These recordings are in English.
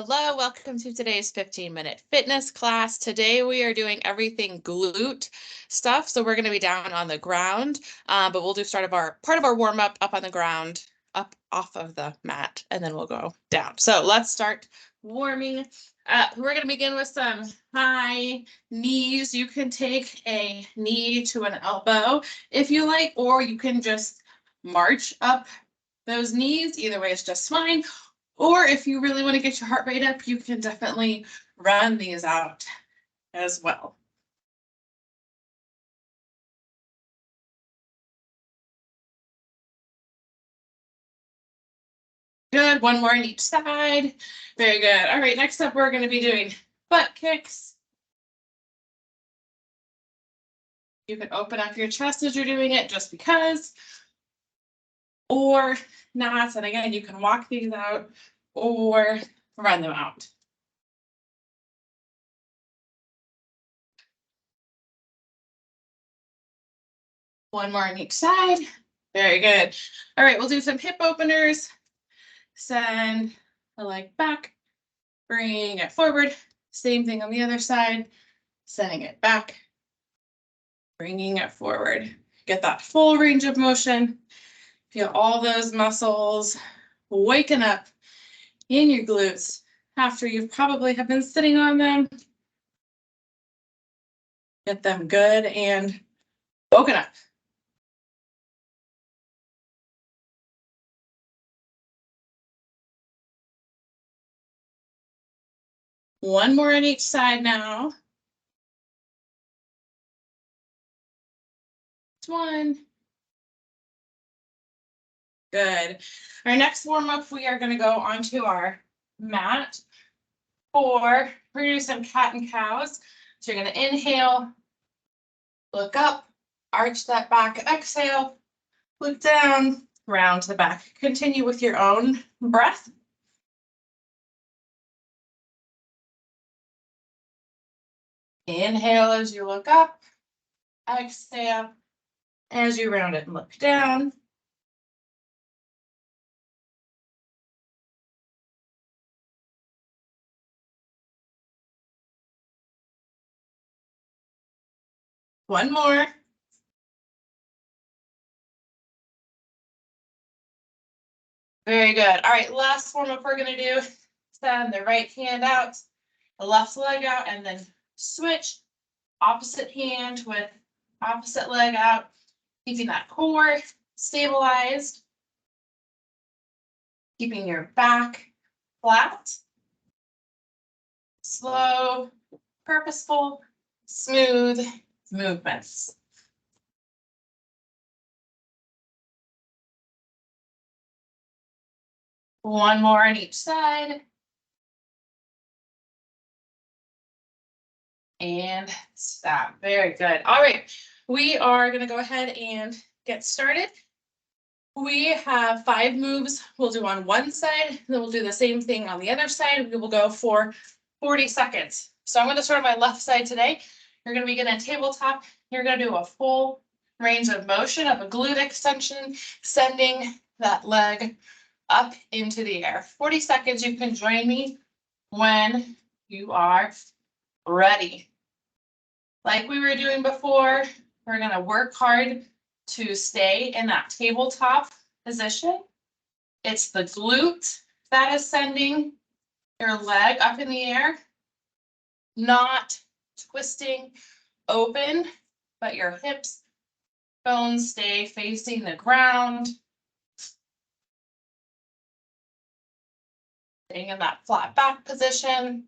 Hello, welcome to today's 15-minute fitness class. Today we are doing everything glute stuff. So we're going to be down on the ground, but we'll do part of our warm up on the ground, up off of the mat, and then we'll go down. So let's start warming up. We're going to begin with some high knees. You can take a knee to an elbow if you like, or you can just march up those knees. Either way is just fine. Or if you really want to get your heart rate up, you can definitely run these out as well. Good, one more on each side. Very good. All right, next up, we're going to be doing butt kicks. You can open up your chest as you're doing it just because, or not. And again, you can walk these out or run them out. One more on each side. Very good. All right, we'll do some hip openers. Send the leg back, bringing it forward. Same thing on the other side, sending it back, bringing it forward. Get that full range of motion. Feel all those muscles waking up in your glutes after you probably have been sitting on them. Get them good and woken up. One more on each side now. One. Good. Our next warm up, we are going to go onto our mat we're going to do some cat and cows. So you're going to inhale, look up, arch that back, exhale, look down, round to the back. Continue with your own breath. Inhale as you look up, exhale as you round it and look down. One more. Very good. All right, last warm up we're going to do. Send the right hand out, the left leg out, and then switch. Opposite hand with opposite leg out, keeping that core stabilized, keeping your back flat, slow, purposeful, smooth movements. One more on each side. And stop. Very good. All right, we are going to go ahead and get started. We have 5 moves we'll do on one side, then we'll do the same thing on the other side. We will go for 40 seconds. So I'm going to start on my left side today. You're going to begin a tabletop. You're going to do a full range of motion of a glute extension, sending that leg up into the air. 40 seconds. You can join me when you are ready. Like we were doing before, we're going to work hard to stay in that tabletop position. It's the glute that is sending your leg up in the air, not twisting open, but your hips, bones stay facing the ground. Staying in that flat back position.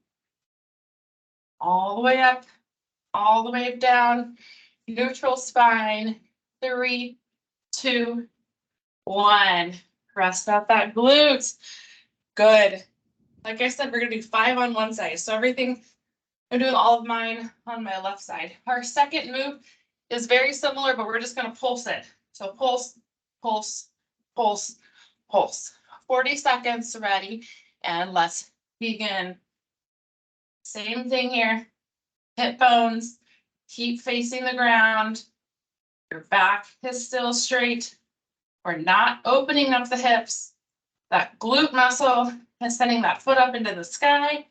All the way up, all the way down, neutral spine. 3, 2, 1. Rest out that glute. Good. Like I said, we're going to do 5 on one side. So everything, I'm doing all of mine on my left side. Our second move is very similar, but we're just going to pulse it. So pulse, pulse, pulse, pulse. 40 seconds, ready, and let's begin. Same thing here. Hip bones, keep facing the ground. Your back is still straight. We're not opening up the hips. that glute muscle and sending that foot up into the sky.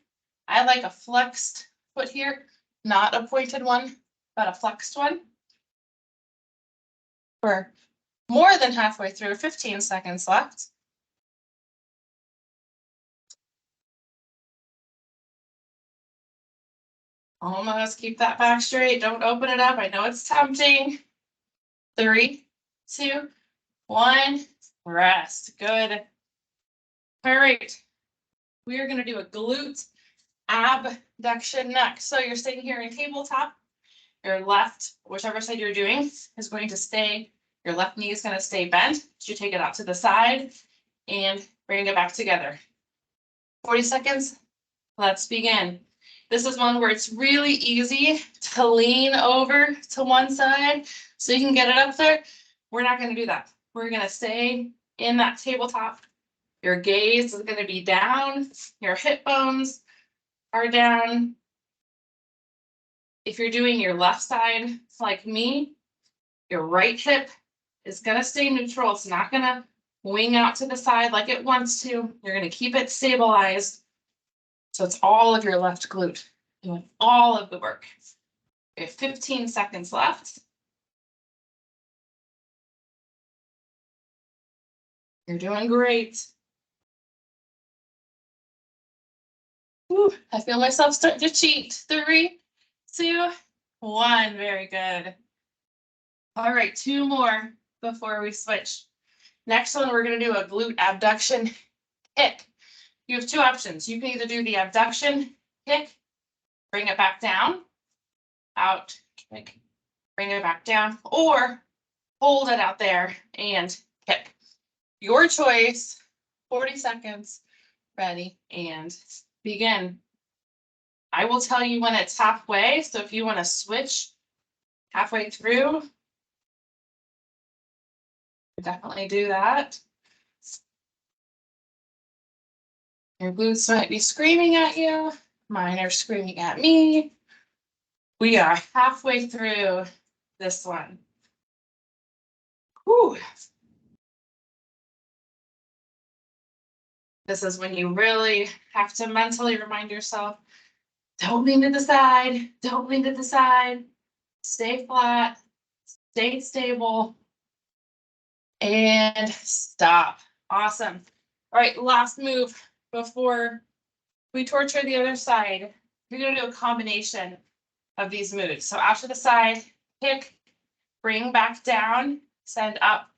I like a flexed foot here, not a pointed one, but a flexed one. We're more than halfway through, 15 seconds left. Almost, keep that back straight. Don't open it up. I know it's tempting. 3, 2, 1, rest. Good. All right. We are going to do a glute abduction next. So you're sitting here in tabletop. Your left, whichever side you're doing, is going to stay, your left knee is going to stay bent. You take it out to the side and bring it back together. 40 seconds. Let's begin. This is one where it's really easy to lean over to one side so you can get it up there. We're not going to do that. We're going to stay in that tabletop. Your gaze is going to be down. Your hip bones are down. If you're doing your left side like me, your right hip is going to stay neutral. It's not going to wing out to the side like it wants to. You're going to keep it stabilized. So it's all of your left glute doing all of the work. We have 15 seconds left. You're doing great. Whew, I feel myself starting to cheat. 3, 2, 1. Very good. All right, 2 more before we switch. Next one, we're going to do a glute abduction kick. You have 2 options. You can either do the abduction kick, bring it back down, out, kick, bring it back down, or hold it out there and kick. Your choice. 40 seconds. Ready and begin. I will tell you when it's halfway. So if you want to switch halfway through, definitely do that. Your glutes might be screaming at you. Mine are screaming at me. We are halfway through this one. Whew. This is when you really have to mentally remind yourself, don't lean to the side, don't lean to the side, stay flat, stay stable, and stop. Awesome. All right, last move before we torture the other side. We're going to do a combination of these moves. So out to the side, kick, bring back down, send up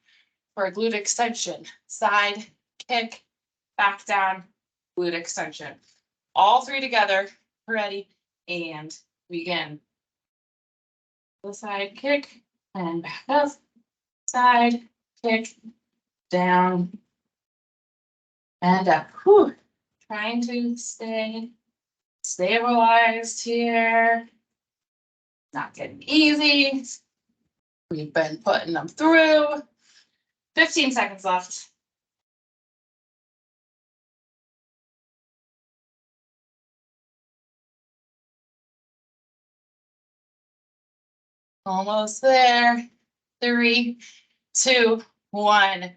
for a glute extension. Side, kick, back down, glute extension. All 3 together. Ready and begin. The side kick and back up. Side kick, down and up. Whew. Trying to stay stabilized here. Not getting easy. We've been putting them through. 15 seconds left. Almost there. 3, 2, 1.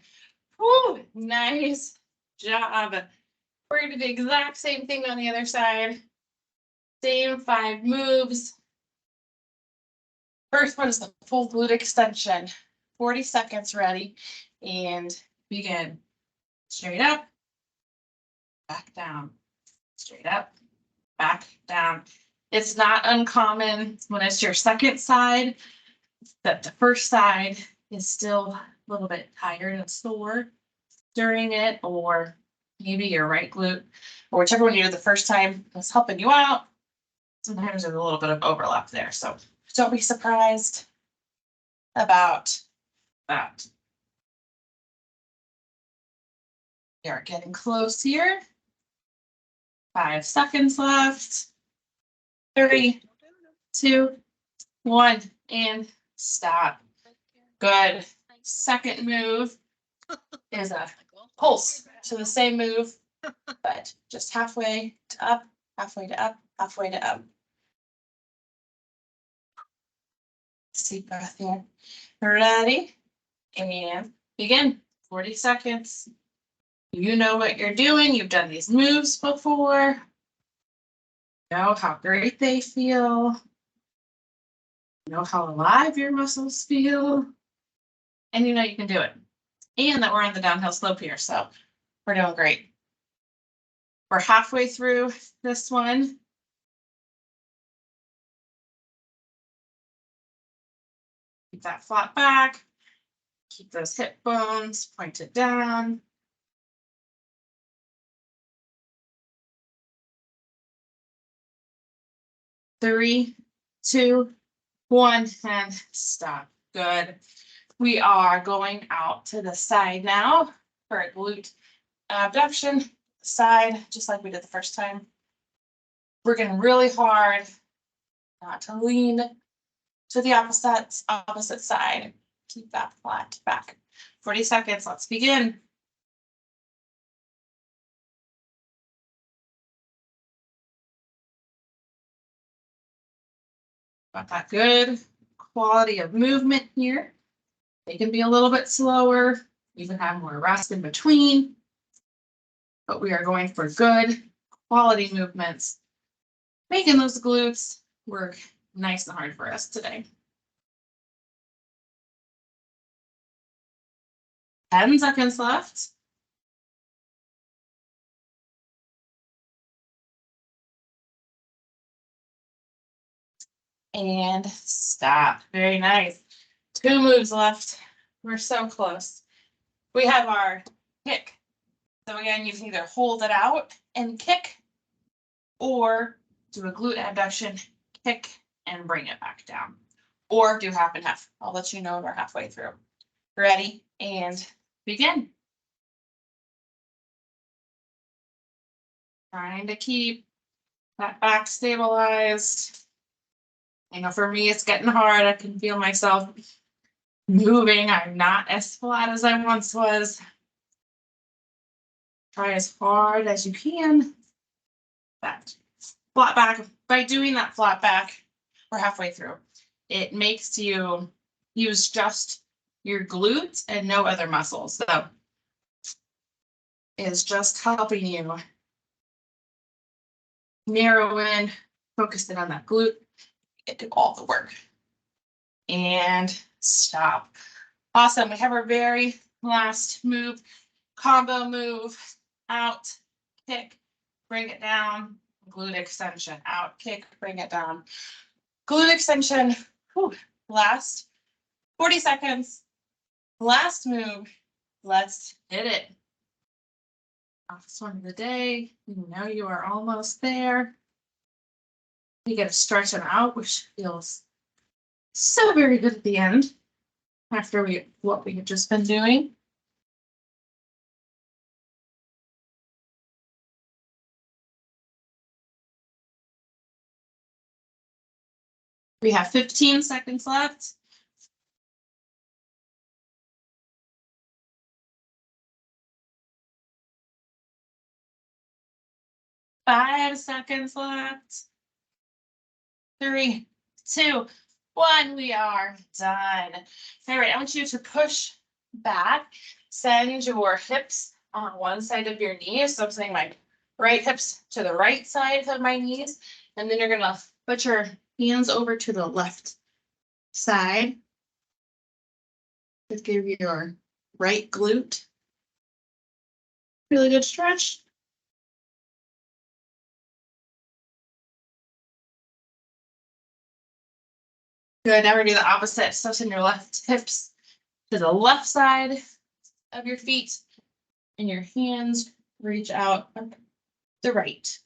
Woo, nice job. We're going to do the exact same thing on the other side. Same 5 moves. First one is the full glute extension. 40 seconds, ready, and begin. Straight up, back down, straight up, back down. It's not uncommon when it's your second side that the first side is still a little bit tired and sore during it, or maybe your right glute, or whichever one you did the first time was helping you out. Sometimes there's a little bit of overlap there, so don't be surprised about that. We are getting close here. 5 seconds left. 3, 2, 1, and stop. Good. Second move is a pulse to the same move, but just halfway to up, halfway to up, halfway to up. Deep breath here. Ready? And begin. 40 seconds. You know what you're doing. You've done these moves before. You know how great they feel. You know how alive your muscles feel. And you know you can do it. And that we're on the downhill slope here, so we're doing great. We're halfway through this one. Keep that flat back. Keep those hip bones pointed down. Three, two, one, and stop. Good. We are going out to the side now for a glute abduction side, just like we did the first time. Working really hard not to lean to the opposite side. Keep that flat back. 40 seconds. Let's begin. Got that good quality of movement here. They can be a little bit slower. You can have more rest in between. But we are going for good quality movements, making those glutes work nice and hard for us today. 10 seconds left. And stop. Very nice. 2 moves left. We're so close. We have our kick. So again, you can either hold it out and kick, or do a glute abduction, kick, and bring it back down. Or do half and half. I'll let you know when we're halfway through. Ready, and begin. Trying to keep that back stabilized. I know for me, it's getting hard. I can feel myself moving. I'm not as flat as I once was. Try as hard as you can. That flat back. By doing that flat back, we're halfway through. It makes you use just your glutes and no other muscles. So it's just helping you narrow in, focus in on that glute, and do all the work. And stop. Awesome. We have our very last move, combo move, out, kick, bring it down, glute extension, out, kick, bring it down. Glute extension, whew, last 40 seconds, last move, let's hit it. Last one of the day, you know you are almost there. You get to stretch them out, which feels so very good at the end after what we have just been doing. We have 15 seconds left. Five seconds left. 3, 2, 1. We are done. All right, I want you to push back. Send your hips on one side of your knees. So I'm saying my right hips to the right side of my knees. And then you're going to put your hands over to the left side. Just give your right glute really good stretch. Good. Now we're doing the opposite. So send your left hips to the left side of your feet, and your hands reach out the right.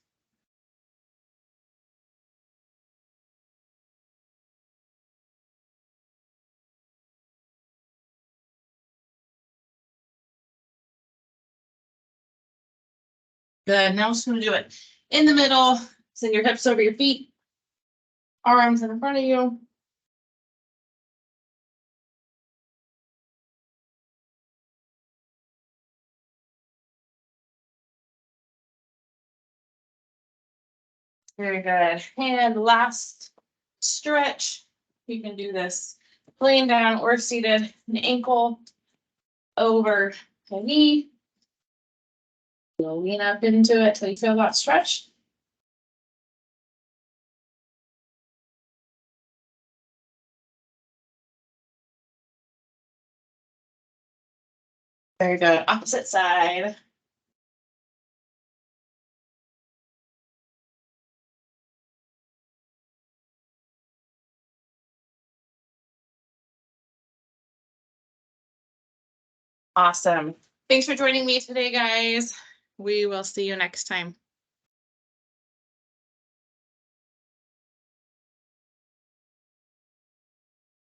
Good. Now I'm just going to do it in the middle. Send your hips over your feet, arms in front of you. Very good. And last stretch. You can do this laying down or seated, an ankle over the knee. You'll lean up into it till you feel that stretch. Very good. Opposite side. Awesome. Thanks for joining me today, guys. We will see you next time.